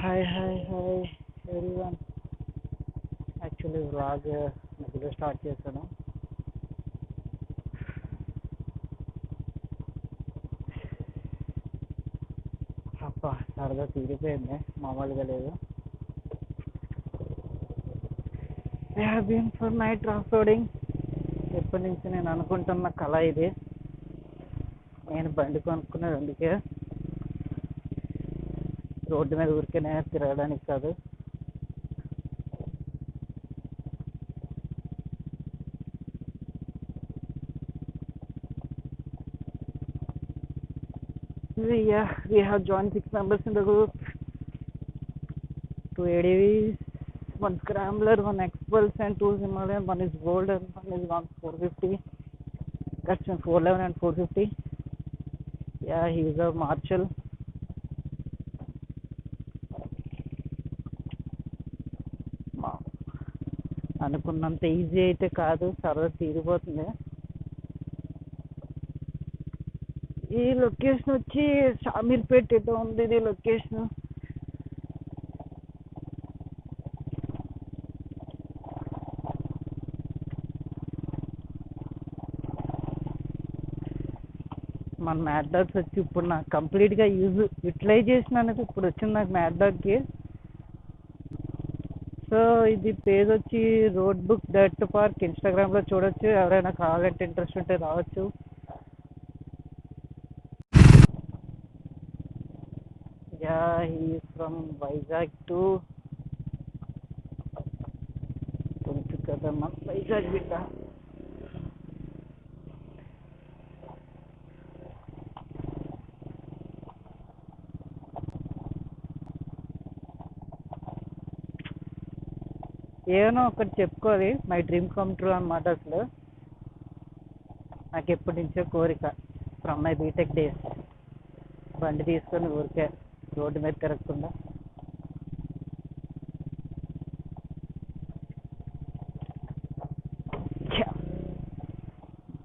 Hi everyone. Actually vlog మధ్యలో start చేశాను. అబ్బా సరదా తీరిపోయింది, మామూలుగా లేదు. I have been for night off roading. ఎప్పటి నుంచి నేను అనుకుంటున్న కళ ఇది. నేను బండి కొనుక్కున్నది అందుకే, రోడ్డు మీద ఊరికేనే తిరగడానికి కాదు. We have joined 6 members in the group. 2 ADVs, 1 Scrambler, 1 Expulse and 2 Himalayan. 1 is Gold and 1 is on 450. That's 411 and 450. Yeah, he is a Marshall. అనుకున్నంత ఈజీ అయితే కాదు, సరదా తీరిపోతుంది. ఈ లొకేషన్ వచ్చి షామీర్పేట ఎటో ఉంది ఇది లొకేషన్. మన మ్యాడ్ డాగ్స్ వచ్చి ఇప్పుడు నాకు కంప్లీట్గా యూటిలైజేషన్ అనేది ఇప్పుడు వచ్చింది నాకు మ్యాడ్ డాగ్కి. సో ఇది పేజ్ వచ్చి రోడ్ బుక్ డట్ పార్క్. ఇన్స్టాగ్రామ్లో చూడొచ్చు, ఎవరైనా కావాలంటే ఇంట్రెస్ట్ ఉంటే రావచ్చు. Yeah, he is from Vizag to Kadamma, Vizag bitta. ఏమో ఒకటి చెప్పుకోవాలి, మై డ్రీమ్ కమ్ ట్రూ అన్నమాట. అసలు నాకు ఎప్పటి నుంచో కోరిక, ఫ్రమ్ మై బీటెక్ డేస్, బండి తీసుకొని ఊరికే రోడ్డు మీద తిరగకుండా.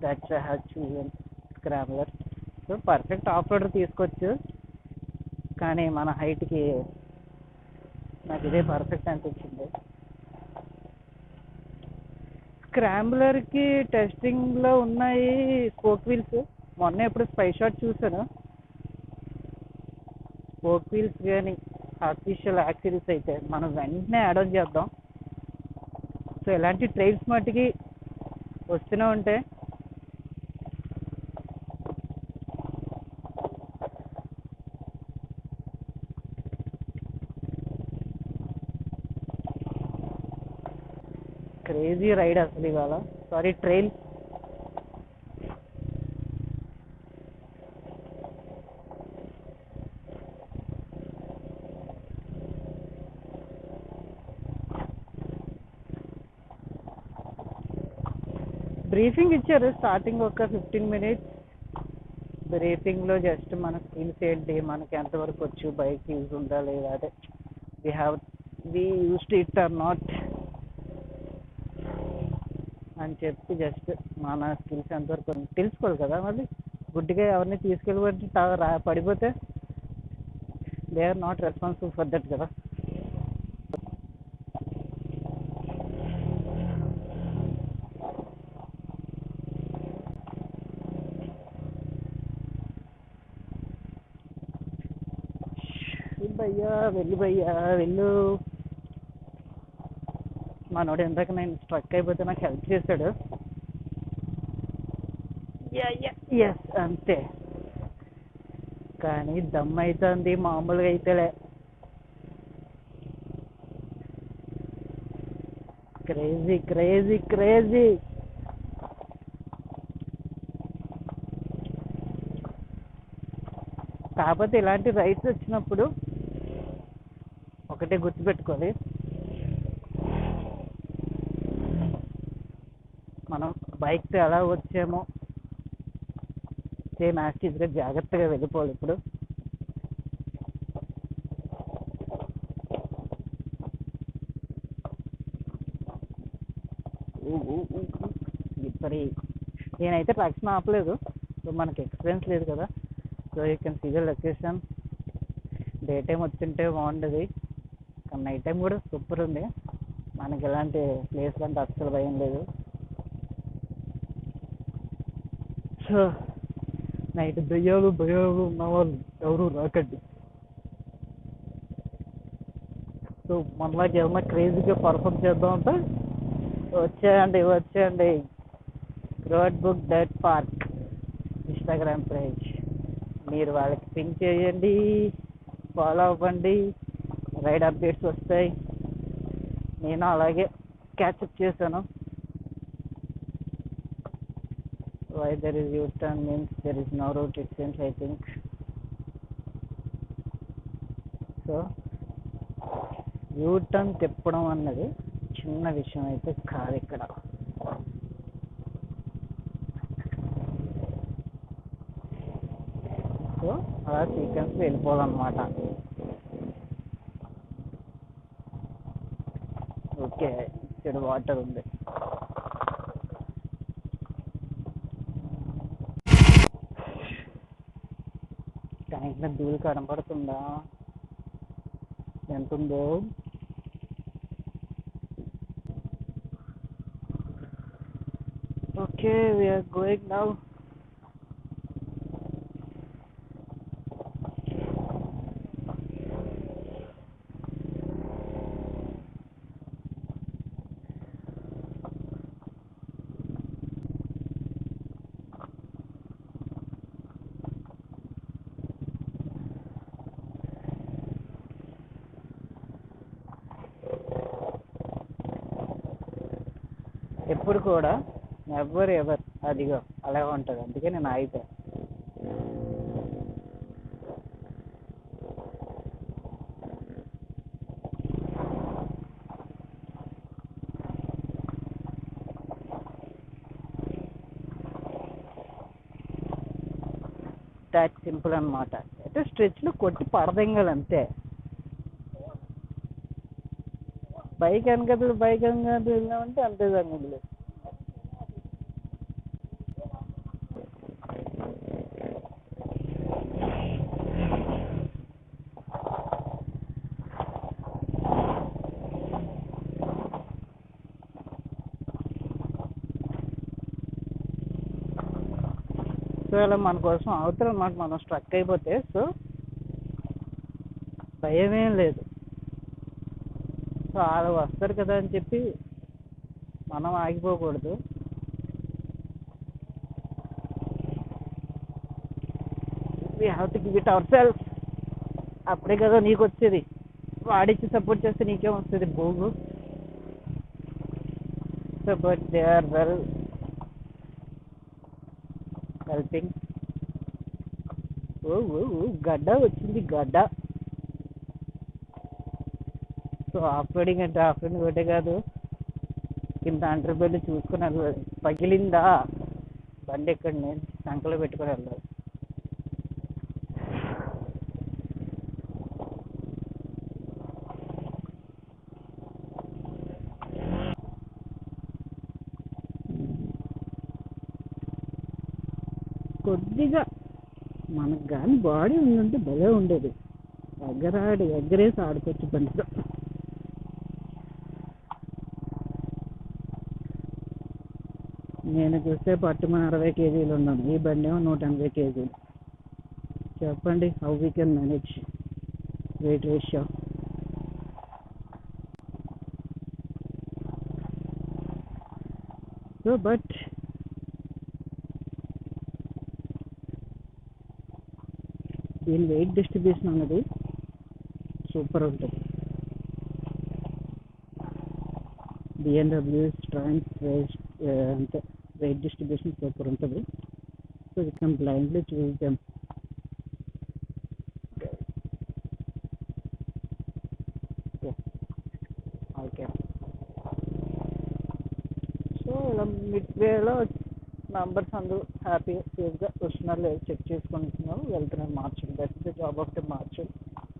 That's I have chosen Scrambler. So perfect off roader తీసుకోవచ్చు, కానీ మన హైట్కి నాకు ఇదే పర్ఫెక్ట్ అనిపించింది. స్క్రాంబ్లర్కి టెస్టింగ్లో ఉన్నాయి స్పోక్ వీల్స్. మొన్న ఎప్పుడు స్పై షాట్ చూసాను. స్పోక్ వీల్స్ కానీ ఆర్టిఫిషియల్ యాక్సిరీస్ అయితే మనం వెంటనే యాడ్ ఆన్ చేద్దాం. సో ఇలాంటి ట్రైల్స్ మట్టుకి వస్తూనే ఉంటాయి. క్రేజీ రైడ్ అసలు ఇవాళ. Sorry, trail. బ్రీఫింగ్ ఇచ్చారు స్టార్టింగ్ ఒక 15 minutes. బ్రీఫింగ్లో జస్ట్ మన స్కిల్స్ ఏంటి, మనకి ఎంతవరకు వచ్చు, బైక్ యూజ్ ఉందా లేదా, అదే we used it or not అని చెప్పి జస్ట్ మన స్కిల్స్ ఎంతవరకు తెలుసుకోవాలి కదా. మళ్ళీ గుడ్డిగా ఎవరిని తీసుకెళ్ళి పడిపోతే they are not responsible for that కదా. భయ్యా వెళ్ళు. మనోడు ఇందాక నేను స్ట్రక్ అయిపోతే నాకు హెల్ప్ చేశాడు. ఎస్ అంతే, కానీ దమ్ అవుతుంది మామూలుగా అయితేలే. Crazy crazy crazy. కాకపోతే ఇలాంటి రైడ్స్ వచ్చినప్పుడు ఒకటే గుర్తుపెట్టుకోవాలి, మనం బైక్తో ఎలా వచ్చామో సేమ్ యాక్టివ్గా జాగ్రత్తగా వెళ్ళిపోవాలి. ఇప్పుడు ఇప్పుడు నేనైతే ట్రాక్షన్ ఆపలేదు, సో మనకి ఎక్స్పీరియన్స్ లేదు కదా. So you can see the location. Day time వచ్చింటే బాగుండేది. నైట్ టైం కూడా సూపర్ ఉంది. మనకి ఇలాంటి ప్లేస్లు అంటే అస్సలు భయం లేదు. సో నైట్ దయ్యాలు భయాలు ఉన్న వాళ్ళు ఎవరు రాకండి. సో మనలాగా ఏమన్నా క్రేజీగా పర్ఫామ్ చేద్దామంటే వచ్చేయండి road book debt park Instagram page. మీరు వాళ్ళకి పింక్ చేయండి, ఫాలో అవ్వండి, రైడ్ అప్డేట్స్ వస్తాయి. నేను అలాగే క్యాచప్ చేశాను. Why there is U-turn means there is no route it seems I think. So U-turn తిప్పడం అన్నది చిన్న విషయం అయితే కాదు ఇక్కడ. సో అలా సీక్వెన్స్ వెళ్ళిపోవాలన్నమాట. ఓకే, ఇక్కడ వాటర్ ఉంది. ట్యాంక్ మీద ధూళి కనపడుతుందా ఎంత ఉందో? Okay, we're going now. ఎప్పుడు కూడా ఎవరు అదిగో అలా ఉంటుంది. అందుకే నేను ఆగిపోయాను. దాట్ సింపుల్ అనమాట. అయితే స్ట్రెచ్లో కొట్టి పడదెంగాలి అంతే. బైక్ వెనకలు వెళ్ళామంటే అంతే సంగతులు. సో ఇలా మన కోసం అవతల మాట మనం స్ట్రక్ అయిపోతే సో భయమేం లేదు. సో వాళ్ళు వస్తారు కదా అని చెప్పి మనం ఆగిపోకూడదు. We have to give it our self. అప్పుడే కదా నీకు వచ్చేది. వాడిచ్చి సపోర్ట్ చేస్తే నీకేం వస్తుంది బోగు. So but they are well helping. గడ్డ వచ్చింది గడ్డ. సో ఆఫ్ రోడింగ్ అంటే ఆఫ్ రోడింగ్ ఒకటే కాదు, కింద అంటర్ బెల్ట్ చూసుకుని వెళ్ళాలి. పగిలిందా బండి ఎక్కడ నేను సంకలో పెట్టుకొని వెళ్ళాలి. కొద్దిగా మనకు కానీ బాడీ ఉందంటే భలే ఉండేది. ఎగ్గరేసి ఆడుకోవచ్చు బండితో. నేను చూస్తే పట్టుమని 60 kgs ఉన్నాను. ఈ బండి ఏమో 180 kgs. చెప్పండి how we can manage weight ratio. So but దీని వెయిట్ డిస్ట్రిబ్యూషన్ అన్నది సూపర్ ఉంటుంది. BMW స్ట్రాంగ్ అంటే వెయిట్ డిస్ట్రిబ్యూషన్ సూపర్ ఉంటుంది. So we can blindly choose them. Okay, so ఇలా మిడ్ వేలో నంబర్స్ అందరూ హ్యాపీగా సేఫ్గా వస్తున్నారు లేదు చెక్ చేసుకుంటున్నారు, వెళ్తున్నారు. మార్చండి, that's the job of the మార్చండి.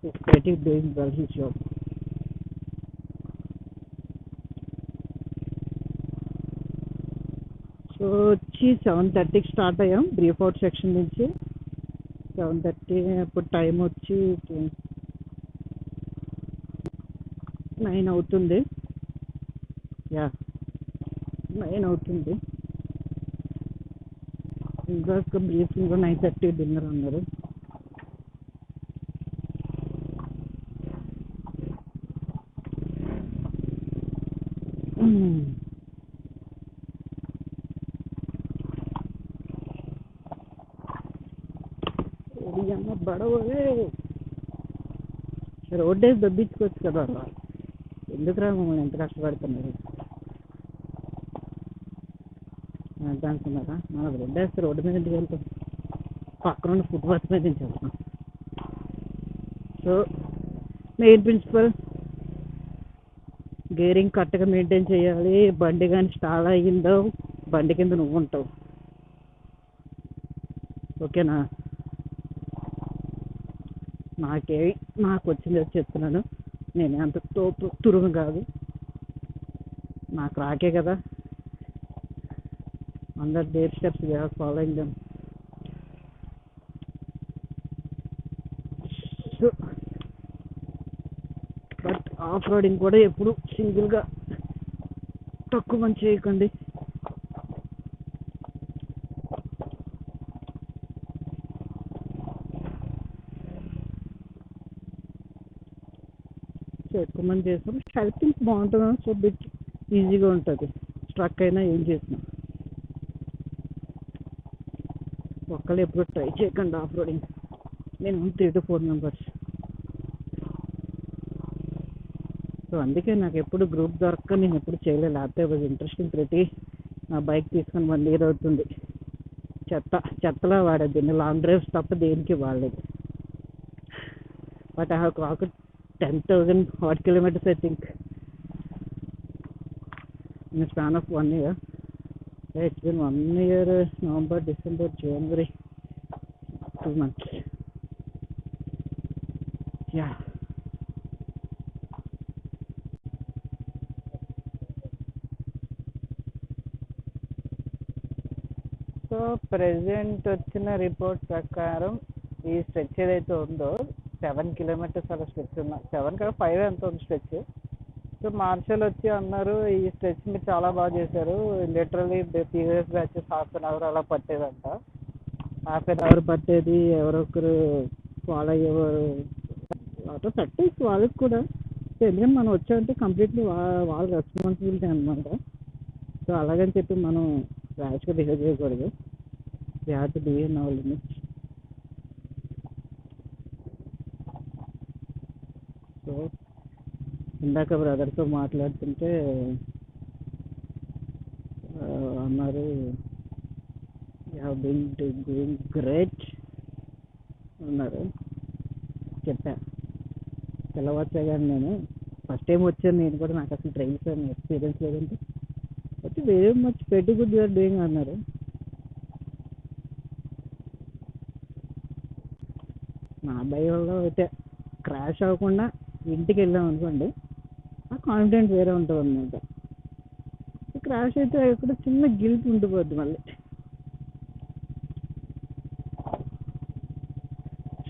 Is very doing well his job. So వచ్చి 7:30కి స్టార్ట్ అయ్యాం బ్రీఫ్-అవుట్ సెక్షన్ నుంచి. 7:30 ఇప్పుడు టైం వచ్చి 9 అవుతుంది. యా 9 అవుతుంది. ఇంకొక బ్రీఫింగ్ 9:30 డిన్నర్ అన్నారు. అమ్మ బడవే రోడ్ వేసి దబ్బించుకోవచ్చు కదా, ఎందుకురా మమ్మల్ని ఎంత కష్టపడుతున్నారు ఎంత అనుకున్నారా? మనకు రోడ్ వేస్తే రోడ్డు మీద ఇంటికి వెళ్తాం, పక్కన ఉన్న ఫుట్పాత్ మీద దించేస్తాం. సో మెయిన్ ప్రిన్సిపల్ గేరింగ్ కరెక్ట్గా మెయింటైన్ చేయాలి. బండి కానీ స్టార్ట్ అయ్యిందో బండి కింద నువ్వు ఉంటావు, ఓకేనా? నాకు వచ్చింది చెప్తున్నాను. నేను అంత తురుము కాదు, నాకు రాకే కదా. అందరు dare steps following them. So but off roading కూడా ఎప్పుడు సింగిల్గా తక్కువ మంది చేయకండి. సో ఎక్కువ మంది చేస్తాం, హెల్పింగ్ బాగుంటుంది. సో బిట్ ఈజీగా ఉంటుంది, స్ట్రక్ అయినా ఏం చేసినా. ఒక్కళ్ళు ఎప్పుడు ట్రై చేయకండి ఆఫ్ రోడింగ్. నేను 3 to 4 మెంబర్స్. సో అందుకే నాకు ఎప్పుడు గ్రూప్ దొరక్క నేను ఎప్పుడు చేయలేదు. లేకపోతే ఇంట్రెస్టింగ్ ప్రతి నా బైక్ తీసుకొని 1 year అవుతుంది. చెత్తలా వాడేది, నేను లాంగ్ డ్రైవ్స్ తప్ప దేనికి వాడలేదు. But I have cracked 10,000 odd kilometers I think in a span of 1 year. It's been 1 year, November, December, January, 2 months. Yeah. So present వచ్చిన రిపోర్ట్ ప్రకారం ఈ స్ట్రెచ్ ఏదైతే ఉందో 7 kilometers అలా స్ట్రెచ్ ఉన్నా, 7 కాదు 5 ఎంత ఉంది స్ట్రెచ్. సో మార్షల్ వచ్చి అన్నారు, ఈ స్ట్రెచ్ మీరు చాలా బాగా చేశారు, లిటరలీ ప్రీవియస్ బ్యాచెస్ 1/2 hour అలా పట్టేదంట. 1/2 hour పట్టేది, ఎవరొకరు ఫాలో అయ్యేవారు, ఆటో ప్రాక్టీస్ వాళ్ళకి కూడా. ఎందుకంటే మనం వచ్చామంటే కంప్లీట్లీ వాళ్ళ రెస్పాన్సిబిలిటీ అనమాట. సో అలాగని చెప్పి మనం ర్యాష్గా బిహేవ్ చేయకూడదు. We have to behave in our limits. So ఇందాక బ్రదర్తో మాట్లాడుతుంటే అన్నారు, you have been doing great అన్నారు. చెప్పా తెల్లవచ్చా కానీ నేను ఫస్ట్ టైం వచ్చాను, నేను కూడా నాకు అసలు ట్రైన్స్ ఎక్స్పీరియన్స్ లేదంటే వచ్చి very much very good you're doing అన్నారు. నా భయంలో అయితే క్రాష్ అవ్వకుండా ఇంటికి వెళ్ళాం అనుకోండి, ఆ కాన్ఫిడెంట్ వేరే ఉంటుంది అనమాట. క్రాష్ అయితే ఎక్కడ చిన్న గిల్ట్ ఉండిపోద్ది మళ్ళీ.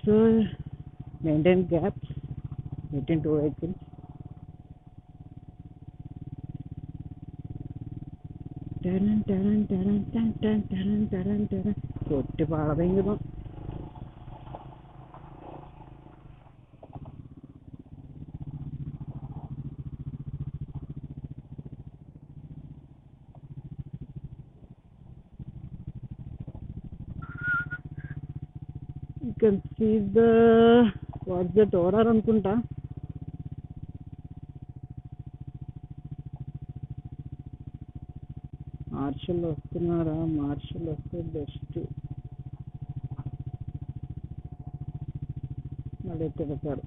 So maintain gaps between 2 vehicles. కొట్టి పాడదం. You can see what's that order అనుకుంటా. మార్షల్ వస్తున్నారా? మార్షల్ వస్తే బెస్ట్. మళ్ళీ తిడతారు.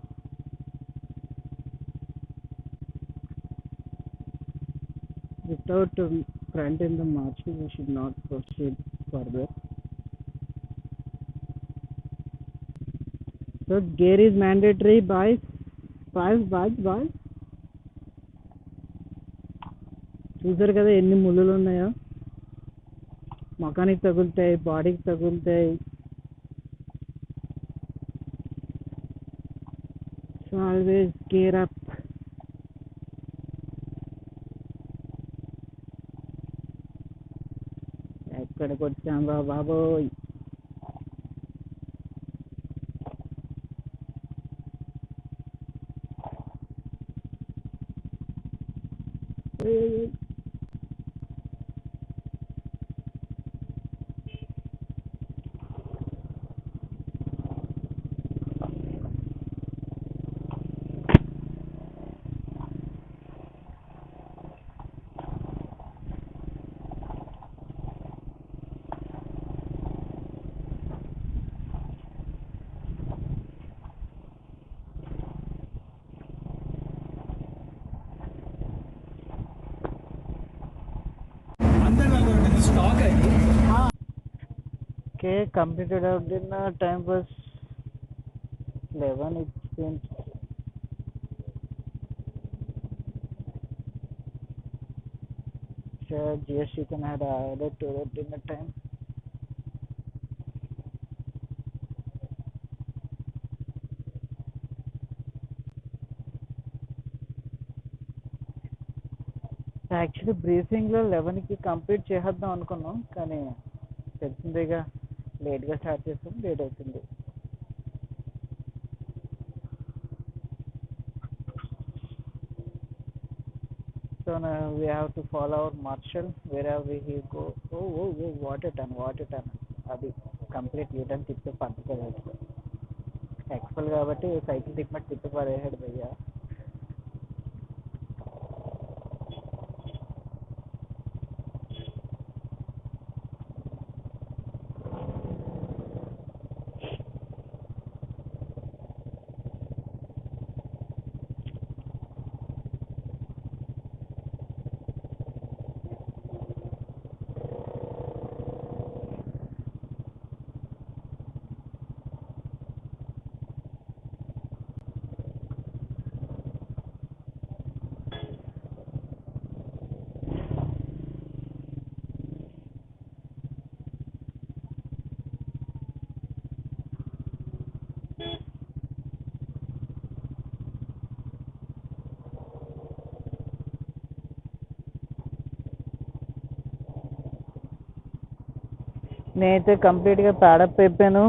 Without front in the marshal we should not proceed further. So gear is mandatory, boys. చూసారు కదా ఎన్ని ముళ్ళులు ఉన్నాయో, ముఖానికి తగులుతాయి, బాడీకి తగులుతాయి. So always gear up. ఎక్కడికి వచ్చాం రా బాబోయ్. Okay, completed our dinner. Time was 11. It seems. Sure, GST can add added to the dinner time. Actually బ్రీఫింగ్లో 11కి కంప్లీట్ చేసేద్దాం అనుకున్నాం, కానీ తెలిసిందేగా లేట్గా స్టార్ట్ చేస్తాం, లేట్ అవుతుంది. So now we have to follow our marshal wherever he go. Oh, what a turn. అది complete U turn తిప్పి పక్కకి ఎక్స్పల్ కాబట్టి సైకిల్ తిప్పి తిప్పి పడేసాడు భయ్యా. నేనైతే కంప్లీట్గా ప్యాడప్ అయిపోయాను,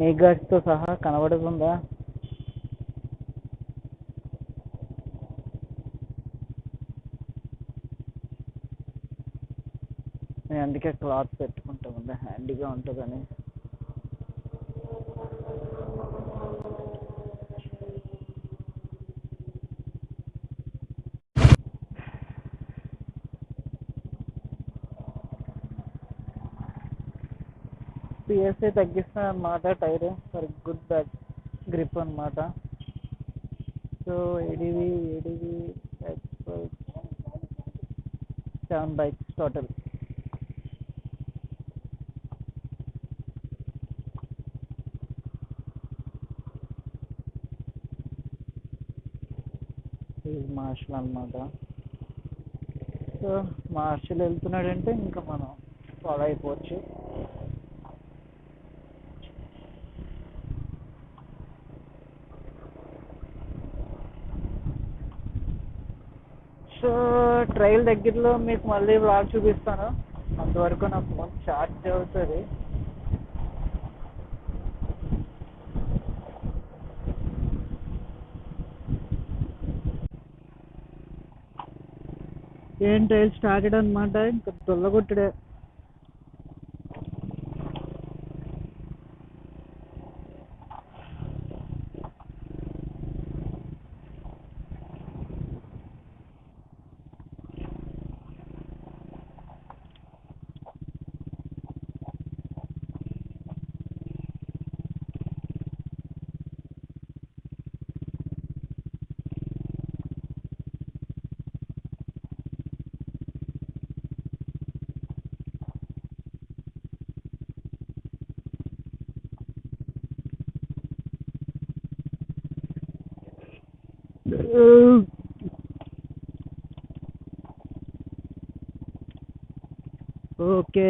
నీ గాడ్స్తో సహా. కనబడుతుందా? నేను అందుకే క్లాత్ పెట్టుకుంటా ఉందా, హ్యాండీగా ఉంటుందని. పిఎస్ఐ తగ్గిస్తాను అనమాట, tyre for good back grip అనమాట. So ADV 7 bikes total. Marshal అనమాట. సో మార్షల్ వెళ్తున్నాడంటే ఇంకా మనం ఫాలో అయిపోవచ్చు. సో ట్రైల్ దగ్గరలో మీకు మళ్ళీ వ్లాగ్ చూపిస్తాను. అంతవరకు నా ఫోన్ ఛార్జ్ అవుతుంది. ఏం ట్రైల్ స్టార్టెడ్ అనమాట, ఇంకా దొల్లగొట్టడే. Okay,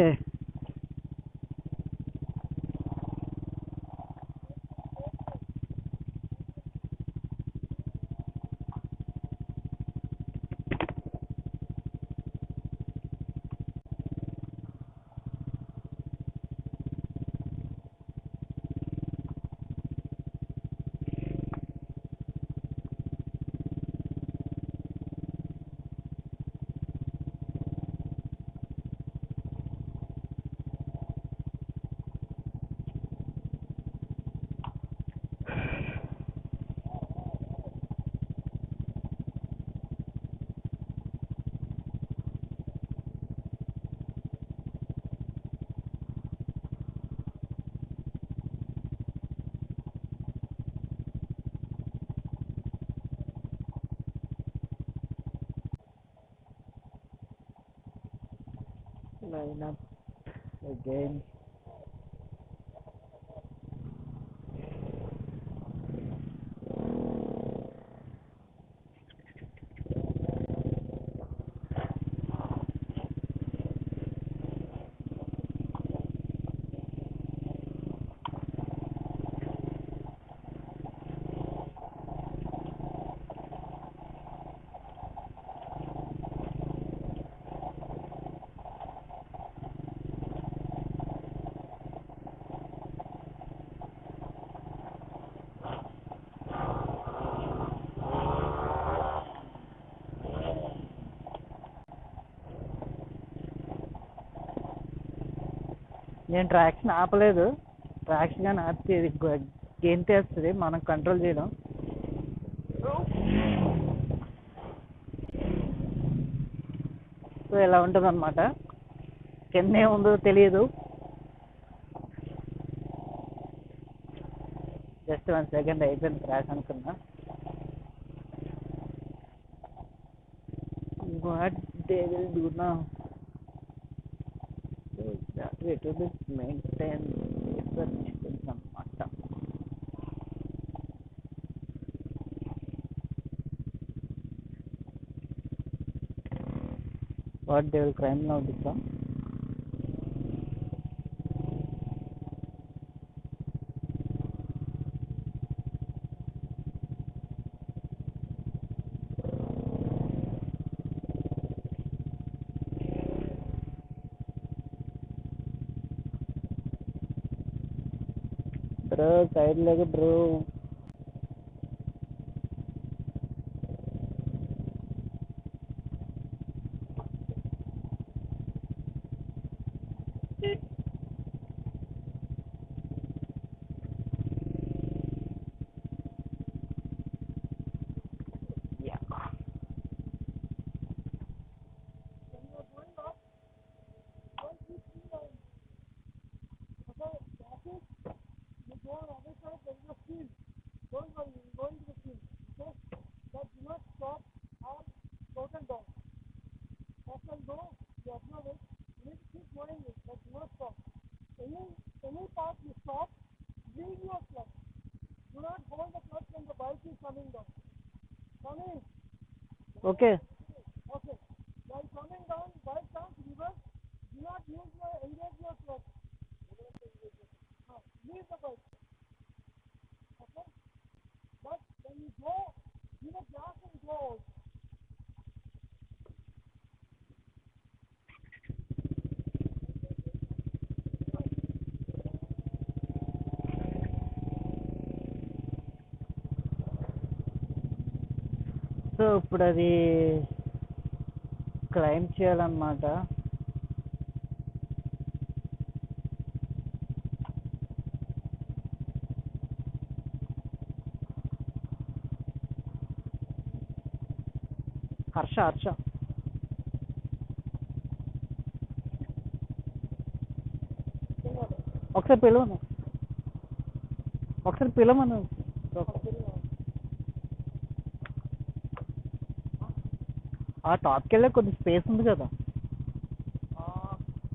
Line up again. నేను ట్రాక్షన్ ఆపలేదు, ట్రాక్షన్ కానీ ఆపితే ఇది గెంతేస్తుంది, మనం కంట్రోల్ చేయడం. సో ఇలా ఉంటుంది అనమాట. కింద ఏముందో తెలియదు. జస్ట్ 1 సెకండ్ అయిపోయింది క్రాష్ అనుకున్నా. What they will do now? It will be maintained అన్నమాట. What they will crime now become? Bro, side leg bro. Okay. While coming down, by chance reverse, do not use your engage your clutch. Leave the bike. Okay? But when you go, give a gas and go out. So ఇప్పుడు అది claim చేయాలన్నమాట. హర్ష ఒకసారి పిలవను. ఆ టాప్కి వెళ్ళే కొద్ది space ఉంది కదా.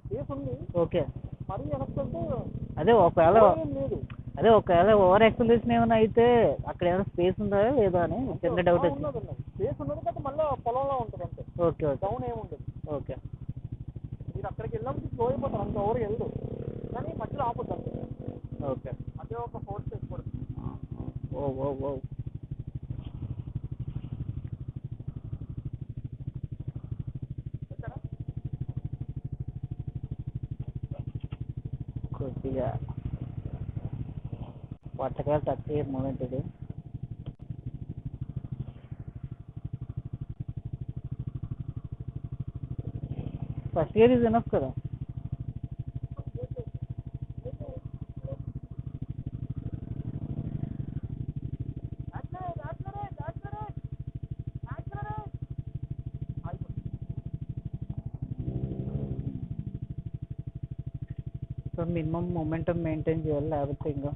Space ఉంది. ఓకే. మరి వెనక్కంటే అదే ఒకవేళ లేదు. ఓవర్ ఎక్సలేషన్ ఏమైనా అయితే అక్కడ ఏమైనా స్పేస్ ఉందా లేదా అని చిన్న డౌట్ వచ్చింది. స్పేస్ ఉన్నది కాబట్టి మళ్ళీ పొలంలో ఉంటుంది అంతే. ఓకే డౌన్ ఏముంటుంది. ఓకే. మీరు అక్కడికి వెళ్ళినప్పుడు స్లో అయిపోతారు, అంత ఓవర్ వెళ్దు కానీ మధ్యలో ఆపొద్దు అంతే. ఓకే. అదే ఒక ఫోర్స్ చేసుకోవడం. ఓ కొద్దిగా పట్టకాయలు టచ్ అయ్యే మూమెంట్ ఇది. ఫస్ట్ ఇయర్ ఈజ్ ఎనఫ్ కదా. సో మినిమం మొమెంటం మెయింటైన్ చేయాలి, లేకపోతే ఇంకా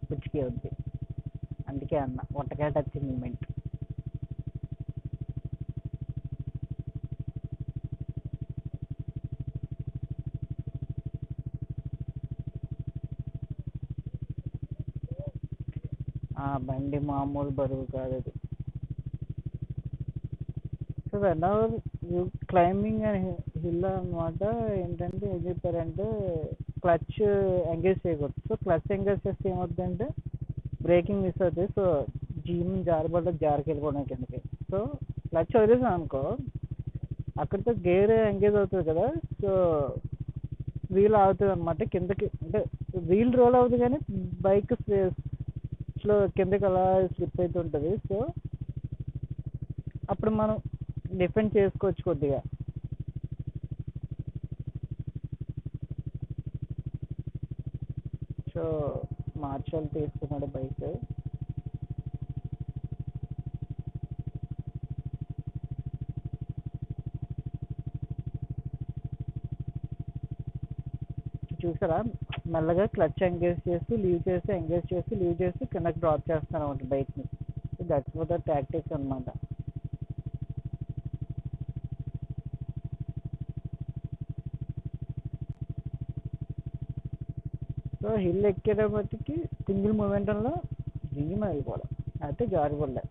పిచ్చికే ఉంది. అందుకే అన్న వంటకాయ టచ్ మూమెంట్. బండి మామూలు బరువు కాదు అది. So when you climbing and hill అనమాట, ఏంటంటే ఏం చెప్పారంటే క్లచ్ ఎంగేజ్ చేయకూడదు. సో క్లచ్ ఎంగేజ్ చేస్తే ఏమవుతుందంటే బ్రేకింగ్ మిస్ అవుతుంది. సో జారిపడ్డ జారికి వెళ్ళిపోవడం కిందకి. సో క్లచ్ వదిలేసాం అనుకో, అక్కడితో గేర్ ఎంగేజ్ అవుతుంది కదా, సో వీల్ అవుతుంది అనమాట కిందకి. అంటే వీల్ రోల్ అవుతుంది కానీ బైక్ స్లో కిందకి అలా స్లిప్ అవుతుంటుంది. సో అప్పుడు మనం డిఫెండ్ చేసుకోవచ్చు కొద్దిగా. సో మార్షల్ తీసుకున్నాడు బైక్. చూసారా, మెల్లగా క్లచ్ ఎంగేజ్ చేసి లీవ్ చేసి ఎంగేజ్ చేసి లీవ్ చేసి కిందకి డ్రాప్ చేస్తాను అనమాట బైక్ని. So that's for the tactics అనమాట. సో హిల్ ఎక్కేటప్పటికి సింగిల్ మూమెంటంలో దిగి వెళ్ళిపోవడం, అయితే జారిపడలే.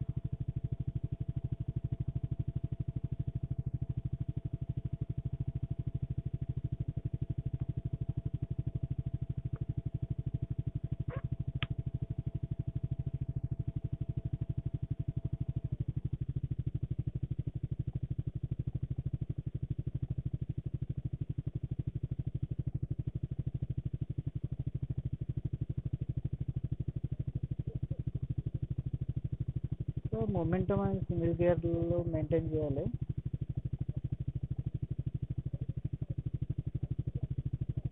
సో మొమెంటం అని సింగిల్ గేర్లో మెయింటైన్ చేయాలి.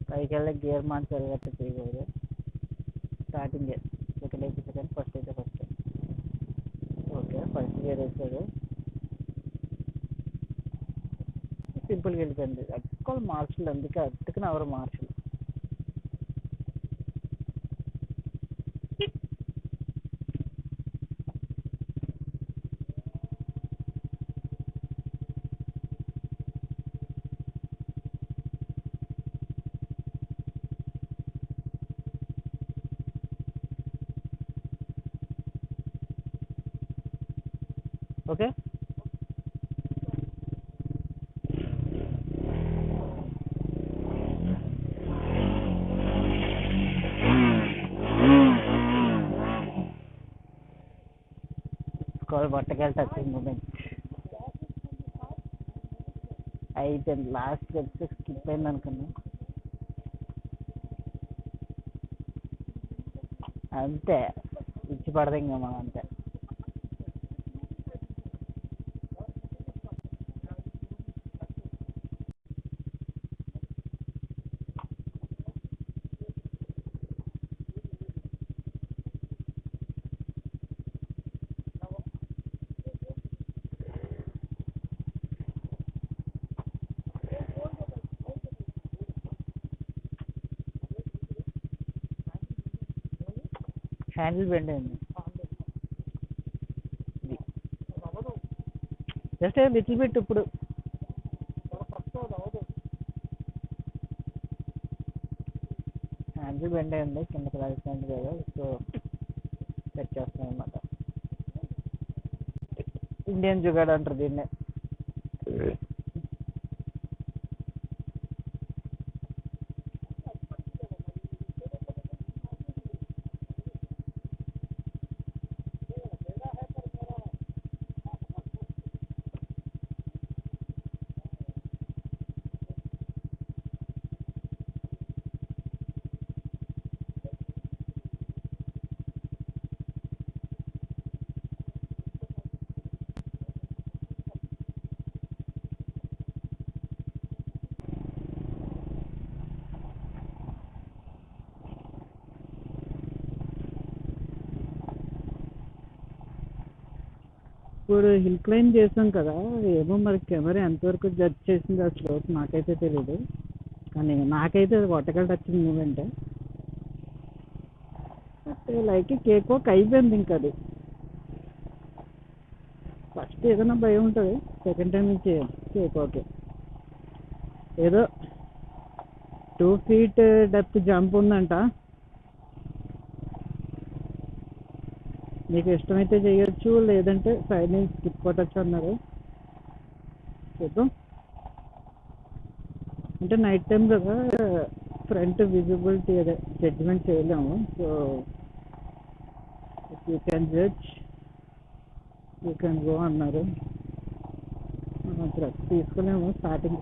పైకి వెళ్ళి గేర్ మార్చాలి గట్ట చేయకూడదు. స్టార్టింగ్ గేర్, సెకండ్ అయితే సెకండ్, ఫస్ట్ అయితే ఫస్ట్. ఓకే, ఫస్ట్ గేర్ వేసాడు, సింపుల్గా వెళ్ళిపోయింది. అట్టుకోవాలి మార్షల్, అందుకే అట్టుకుని ఎవరు మార్షల్. ఓకే, పట్టకెళ్ళి టచింగ్ మూమెంట్ అయిపోయింది. లాస్ట్ వచ్చి స్కిప్ అయింది అనుకున్నా, అంతే ఇచ్చి పడదు ఇంకా మనం, అంతే. హ్యాండిల్ బెండ్ అయింది జస్ట్ లిటిల్ బిట్. ఇప్పుడు హ్యాండిల్ బెండ్ అయింది కిందకి రాస్తుంది కదా, సో సెట్ చేస్తాం అనమాట. ఇండియన్ జుగాడ్ అంటారు దీన్నే. ఇప్పుడు హిల్ క్లైమ్ చేసాం కదా, ఏమో మరి కెమెరా ఎంతవరకు జడ్జ్ చేసింది అసలు నాకైతే తెలియదు, కానీ నాకైతే అది కొట్టగల touching moment. Like cake walk అయిపోయింది ఇంకా. అది ఫస్ట్ ఏదైనా భయం ఉంటుంది, సెకండ్ టైం నుంచి కేక్ వాకే. ఏదో 2 feet డెప్త్ జంప్ ఉందంట, మీకు ఇష్టమైతే చేయొచ్చు, లేదంటే సైడ్ నుంచి స్కిప్ కొట్టచ్చు అన్నారు. చూద్దాం. అంటే నైట్ టైం కదా, ఫ్రంట్ విజిబిలిటీ అదే జడ్జ్మెంట్ చేయలేము. So you can judge, you can go అన్నారు. డ్రెస్ తీసుకోలేము starting.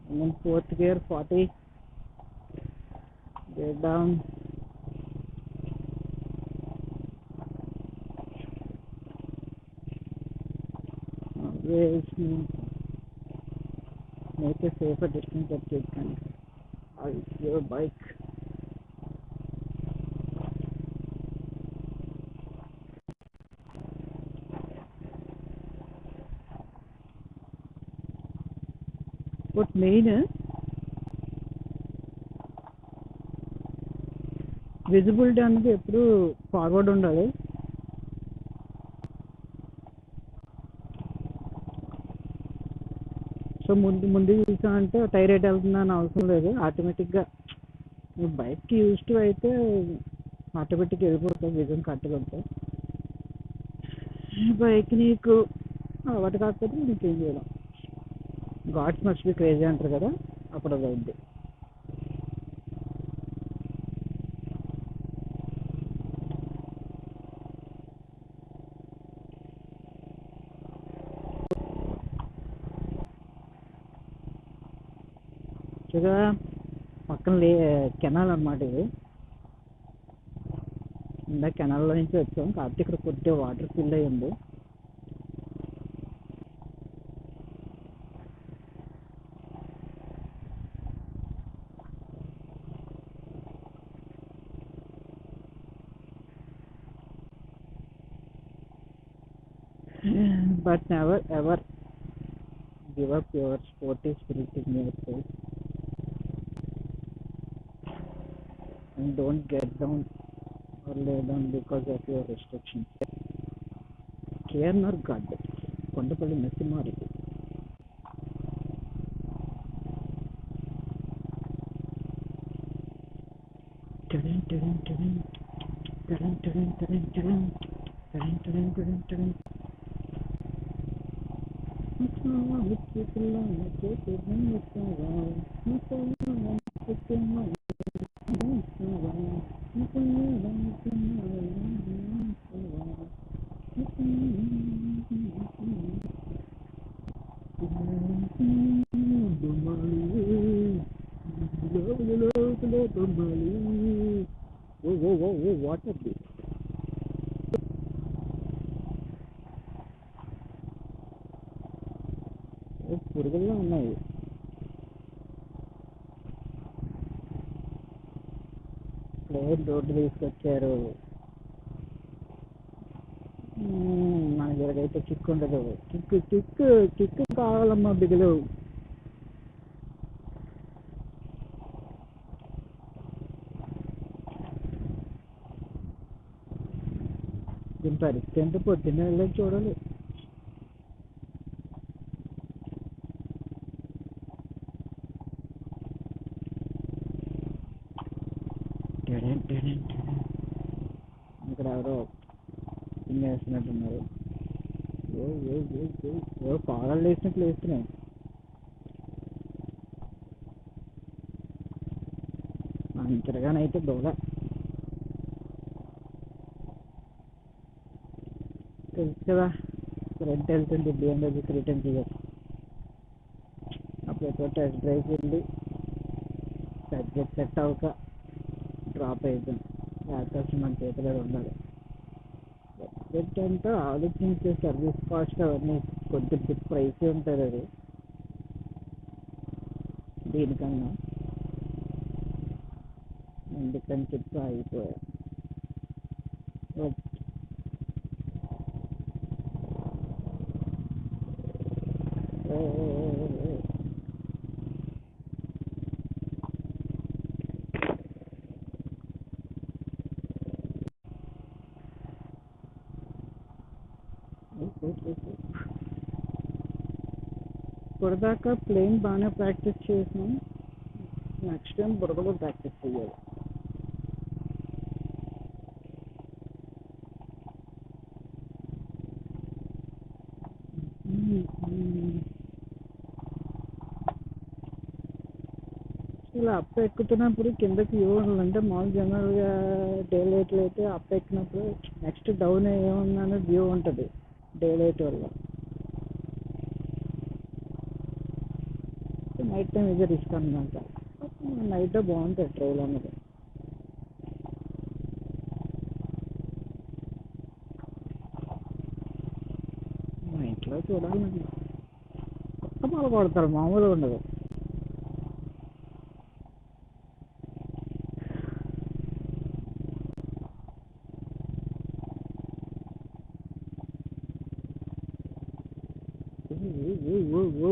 And then fourth gear 40, get down, always make a safer distance that you can with your bike. What main visibility అనేది ఎప్పుడు forward ఉండాలి. So ముందు చూసామంటే tyre at వెళ్తుందని అవసరం లేదు, ఆటోమేటిక్గా బైక్కి యూజ్ టు అయితే ఆటోమేటిక్గా వెళ్ళిపోతుంది విజన్ కట్టగలుగుతాం. బైక్ నీకు అలవాటు కాకపోతే నీకు ఏం చేయడం. గాడ్స్ మస్ట్ బి క్రేజీ అంటారు కదా, అప్పుడు అది అవుద్ది. కదా పక్కన కెనాల్ అన్నమాట ఇది. ఇందా కెనాల్లో నుంచి వచ్చాం, కాకపోతే ఇక్కడ కొద్దిగా వాటర్ ఫిల్ అయ్యి ఉంది. But never ever give up your sporty spirit in yourself, and don't get down or lay down because of your restrictions. Care nor God. Kondapalli Nassimari. What a beat. పురుగుల్లో ఉన్నాయి. Plane road తీసుకొచ్చారు. మన దగ్గరైతే kick ఉండదు. Kick కావాలమ్మా బిగులు. దీని పరిస్థితి అంటే పొద్దున్న వెళ్ళి చూడాలి. ఇక్కడ ఎవరో వేస్తున్నట్టున్నారు. పాగాలు వేసినట్లు వేస్తున్నాయి. అంతగానైతే దోల తెలుసు కదా. ఫ్రంట్ వెళ్తుంది BMW 310 అప్పుడు టెస్ట్ డ్రైవ్ వెళ్ళి సబ్జెక్ట్ సెట్ అవ్వక డ్రాప్ అయిపోయాం. అవకాశం మన చేతిలో ఉండాలి. సబ్జెక్ట్ అంటే ఆలోచించే సర్వీస్ కాస్ట్ అవన్నీ కొద్ది ప్రైస్ ఉంటుంది అది దీనికన్నా. అందుకని చెప్పి అయిపోయా. ఇప్పటిదాకా ప్లేన్ బాగానే ప్రాక్టీస్ చేసాం. నెక్స్ట్ టైం బురదలో ప్రాక్టీస్ చేయాలి. ఇలా అప్ ఎక్కుతున్నప్పుడు కిందకి వ్యూ ఉండాలంటే మామూలు జనరల్గా డే లైట్లో అయితే అప్ ఎక్కినప్పుడు నెక్స్ట్ డౌన్ ఏమన్నా వ్యూ ఉంటుంది డే లైట్ వల్ల. నైట్ టైం ఇదే రిస్క్ అనమాట. నైట్ బాగుంటుంది ట్రైల్ అనేది. మా ఇంట్లో చూడాలండి, కొత్త మాల కొడతారు, మామూలుగా ఉండదు.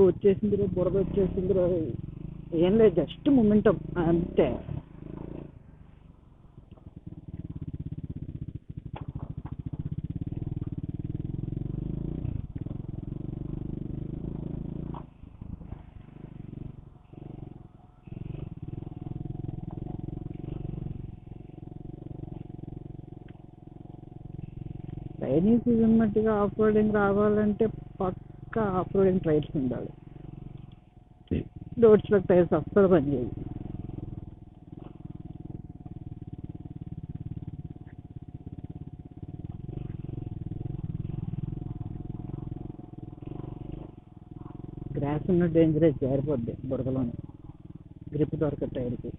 వచ్చేసింది, బురద వచ్చేసింది. ఏం లేదు, జస్ట్ మొమెంటం అంతే. రైనీ సీజన్ మట్టిగా ఆఫ్ రోడింగ్ రావాలంటే పక్కా ఆఫ్ రోడింగ్ టైర్స్ ఉండాలి. రోడ్స్లో టైర్స్ అస్సలు పనిచేయవు. గ్రాస్ ఉన్న డేంజరే, జారిపోద్ది బురదలోనే, గ్రిప్ దొరకదు టైర్కి.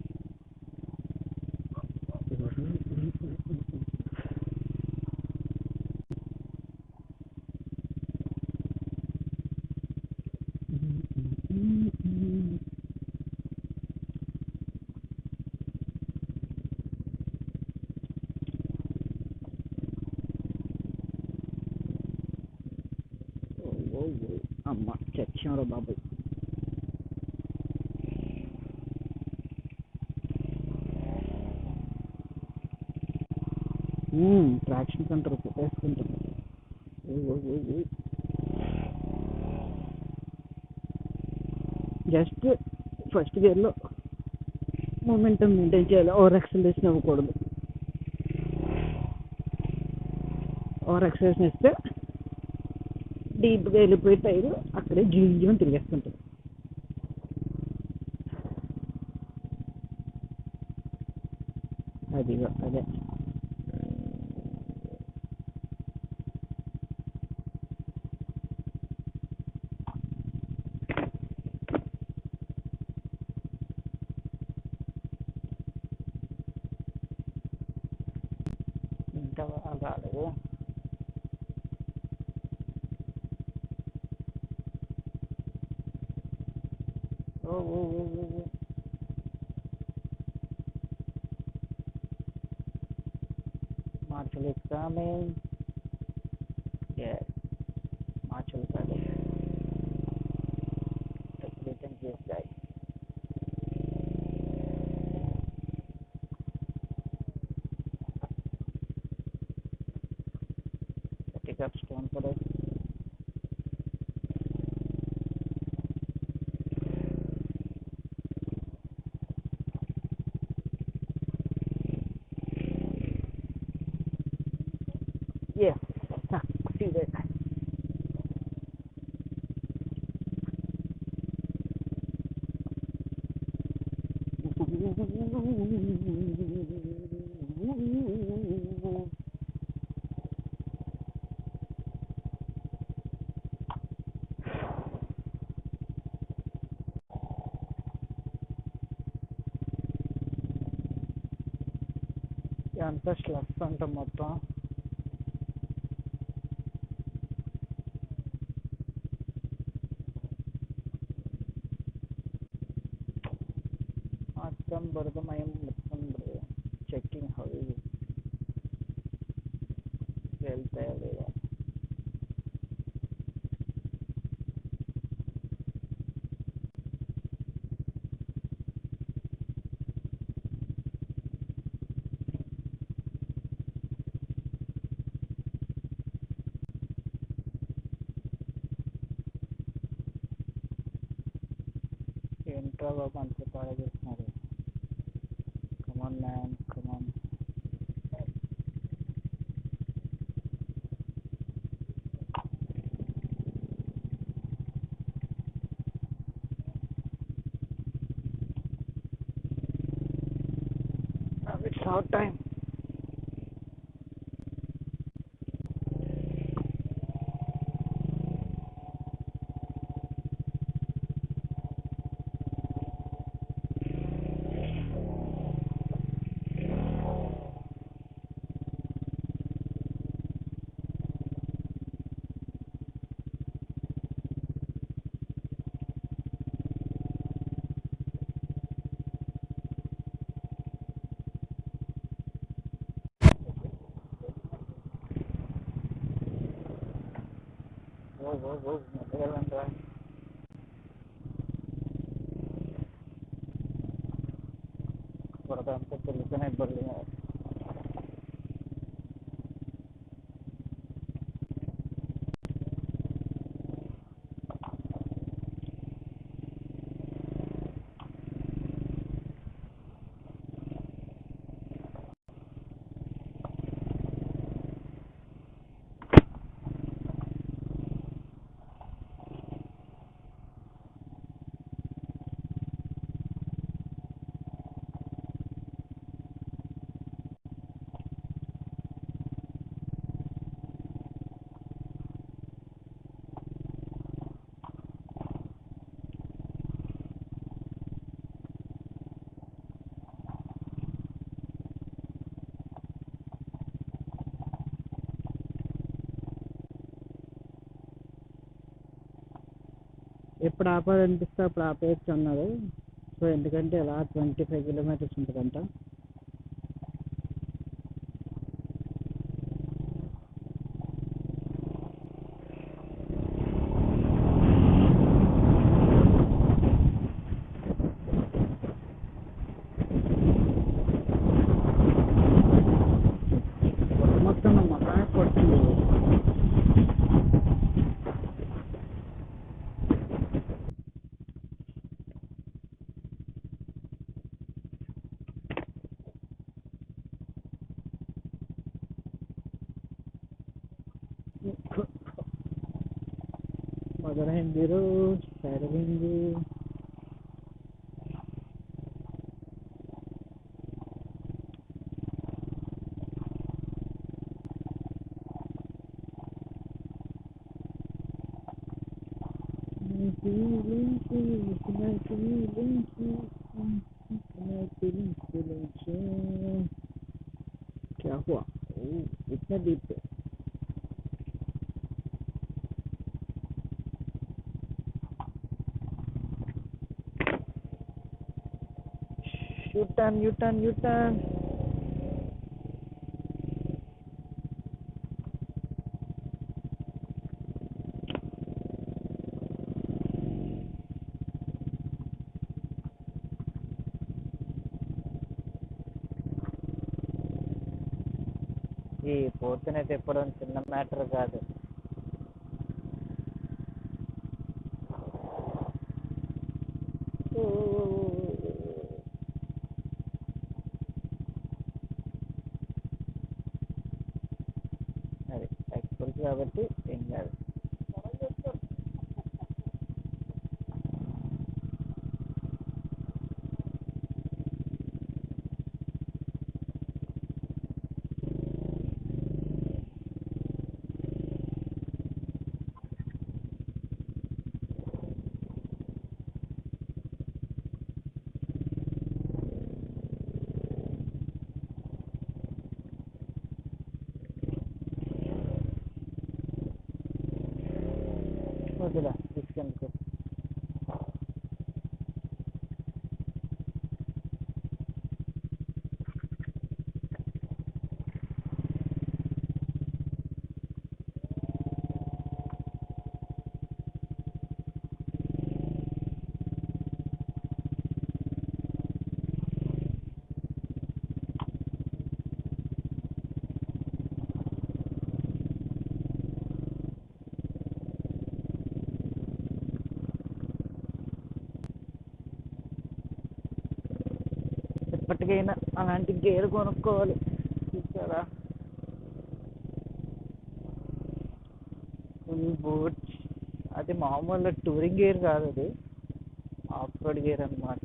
అమ్మ చచ్చారు బాబాయ్. ట్రాక్షన్ కంట్రోల్ వేసుకుంటుంది. జస్ట్ ఫస్ట్ గేర్లో మూమెంటం మెయింటైన్ చేయాలి, ఓవర్ యాక్సిలరేషన్ అవ్వకూడదు. ఓవర్ యాక్సిలరేషన్ ఇస్తే డీప్గా వెళ్ళిపోయి టైర్ అక్కడే జీవం తిరిగేస్తుంటుంది. అదిగో అదే. ఇంకా రాలేదు. Marshall is coming. Yes, Marshall is coming. Let's wait and see, guys. Pick up stone for us. Yes, see that. ఎంత స్లెప్స్ అంట మొత్తం. మొత్తం బురదమయం, మొత్తం చెక్కింగ్ హౌ వెళ్తాయా లేదా. ఏంట్రా బాబు అంత పాడు చేస్తున్నారు. Come on man, come on. It's our time. మెల్లగలంట్రా. బురదంతా తెలుసుకునే బల్లి. ఎప్పుడు ఆపాలనిపిస్తే అప్పుడు ఆపేయచ్చు అన్నారు. సో ఎందుకంటే ఇలా 25 కిలోమీటర్స్ ఉంటుందంట. మొత్తం మొత్తానికి కొడుతుంది. మొదలైంది రోజు సరిగింది. क्या हुआ? इतना डीप है. U-turn, U-turn, U-turn. ఈ పోతునే తిప్పడం చిన్న మ్యాటర్ కాదు. అది ఎక్స్పోర్ట్ కాబట్టి ఏం కాదు. వద్దురా తీసుకెళ్ళి. ఎప్పటికైనా అలాంటి గేర్ కొనుక్కోవాలి. చూసారా, ఫుల్ బూట్స్. అది మామూలు టూరింగ్ గేర్ కాదు, అది ఆఫ్ రోడ్ గేర్ అనమాట.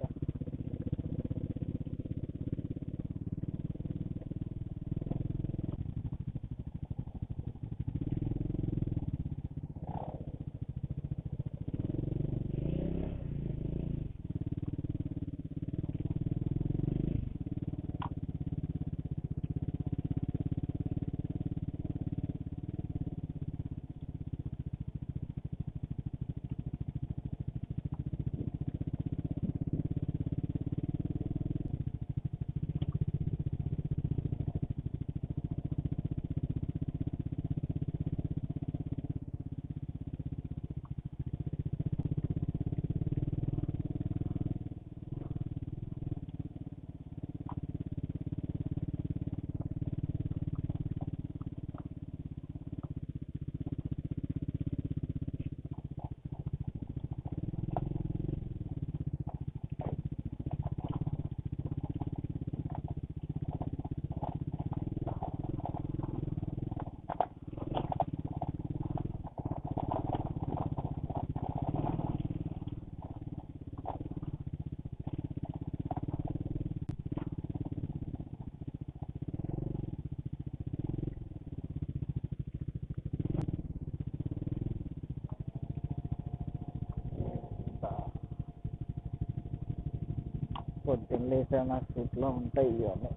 పొద్దున్న లేసా నా సూట్లో ఉంటాయి ఇవన్నీ.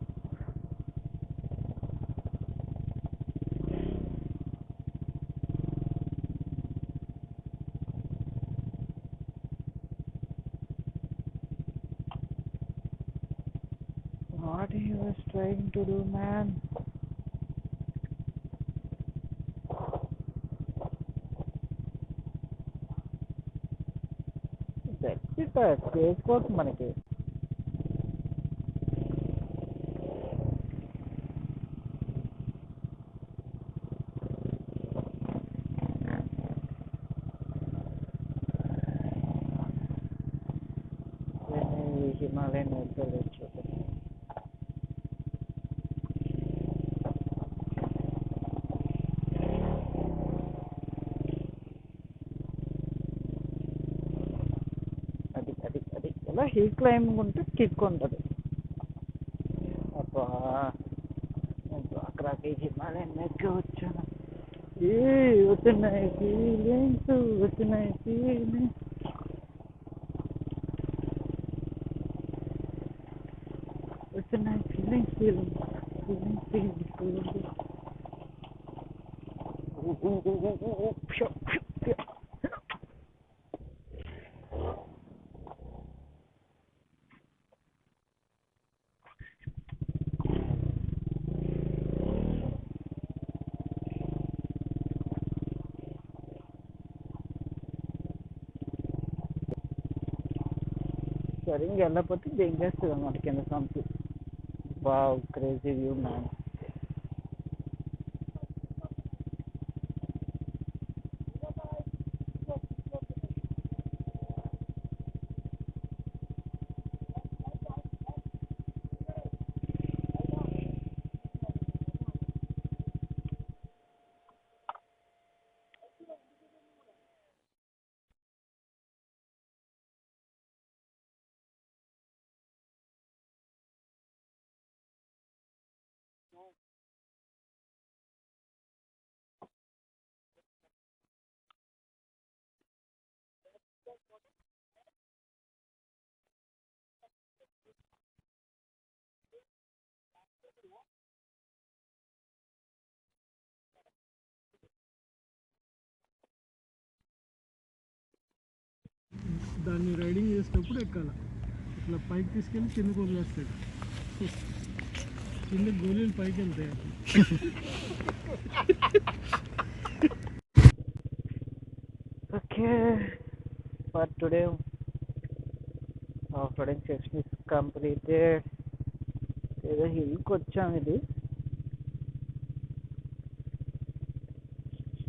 What he was trying to do, man? That's it, చేసుకోవచ్చు మనకి. హిమాలయన్ వెళ్తే అది అది అది ఎలా హిల్ క్లైంబింగ్ ఉంటే కిక్ ఉంటుంది. అబ్బా, నేను అక్కడికి హిమాలయన్ ఎక్కి వచ్చాను. వచ్చినాయి ఫీలింగ్స్, వచ్చినాయి ఫీలింగ్స్, వచ్చినాయి feelings, feelings, feelings, feelings, feelings. సరే, ఇంక వెళ్ళకపోతే దిగేస్తుంది అన్నమాట కింద సంపు. Wow, crazy view man. దాన్ని రైడింగ్ చేసేటప్పుడు ఎక్కాల, ఇట్లా పైకి తీసుకెళ్ళి కిందకు వదిలేస్తాడు. కింద గోళీలు పైకి వెళ్తాయి. Okay, for today off roading session is completed. ఏదో హిల్కి వచ్చాము ఇది.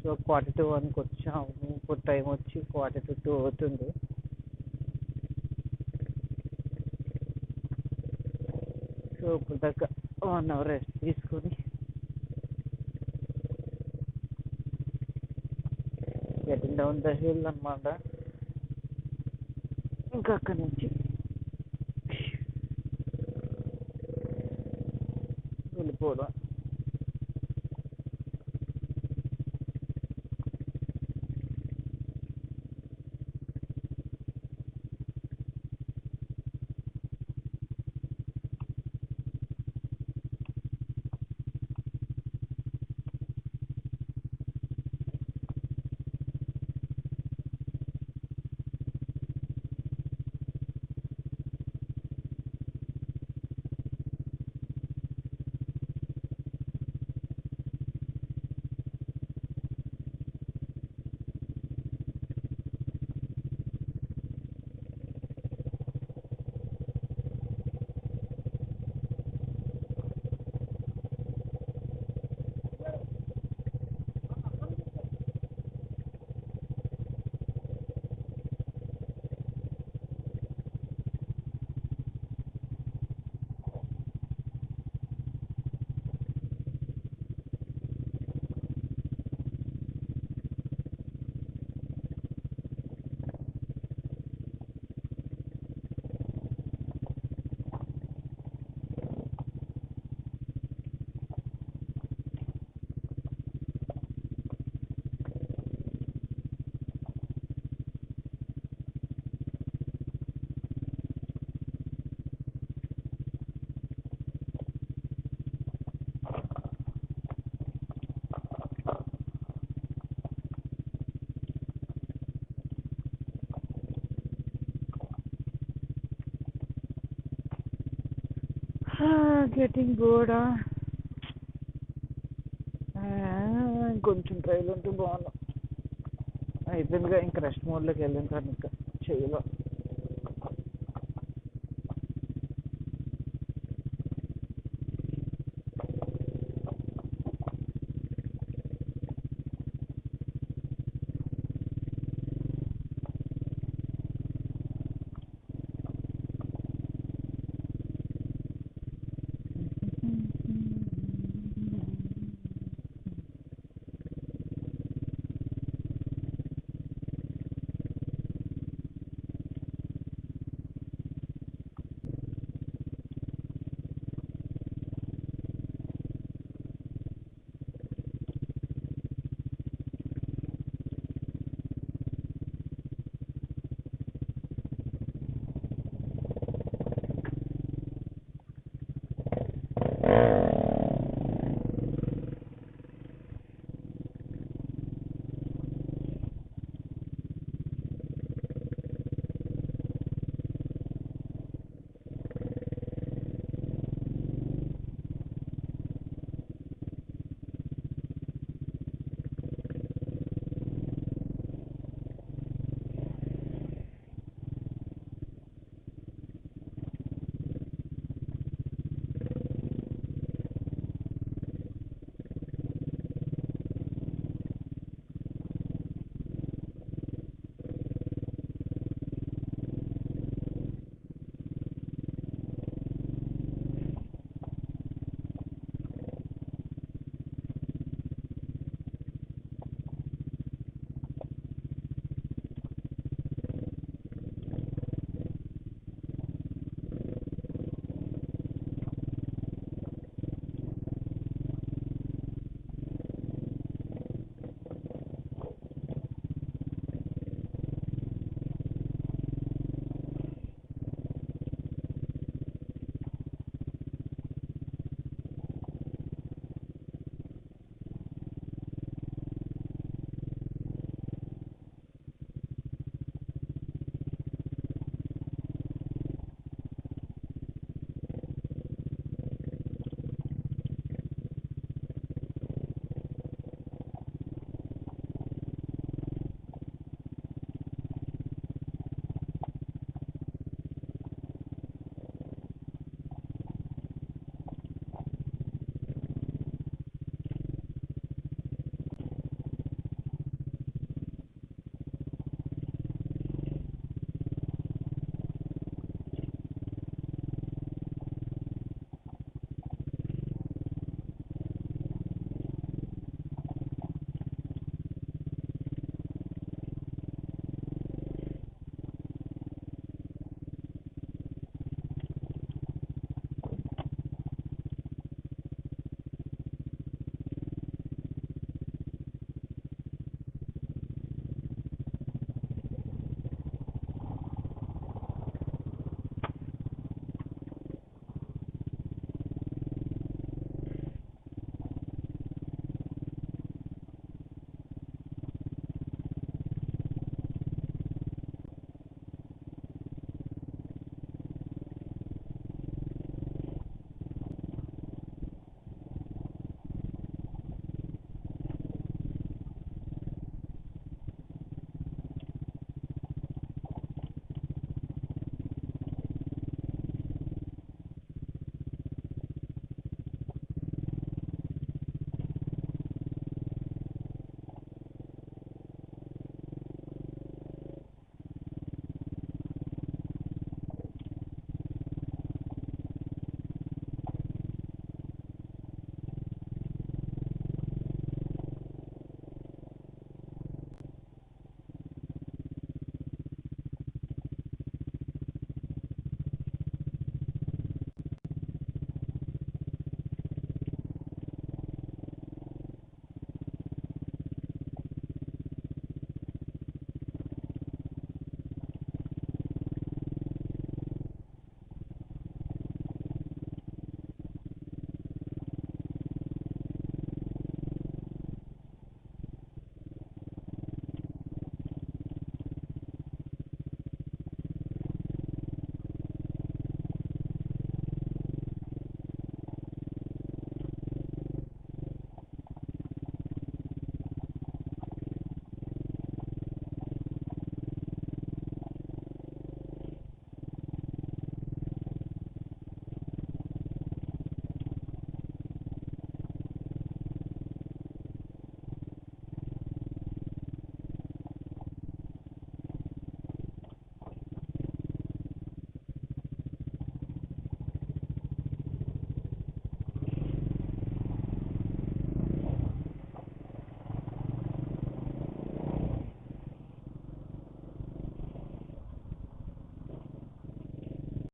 సో 1:45కి వచ్చాము. ఇప్పుడు టైం వచ్చి 1:45 అవుతుంది. సో ఇప్పుడు దాకా 1 hour రెస్ట్ తీసుకొని గెటింగ్ డౌన్ ద హిల్ అన్నమాట. ఇంకా అక్కడి నుంచి వెళ్ళిపోవడం. గెటింగ్ బోర్డా కొంచెం ట్రైల్ ఉంటే బాగున్నాం. అయిపోయిందిగా, ఇంక రెస్ట్ మోడ్లోకి వెళ్ళిన కానీ ఇంకా చేయలో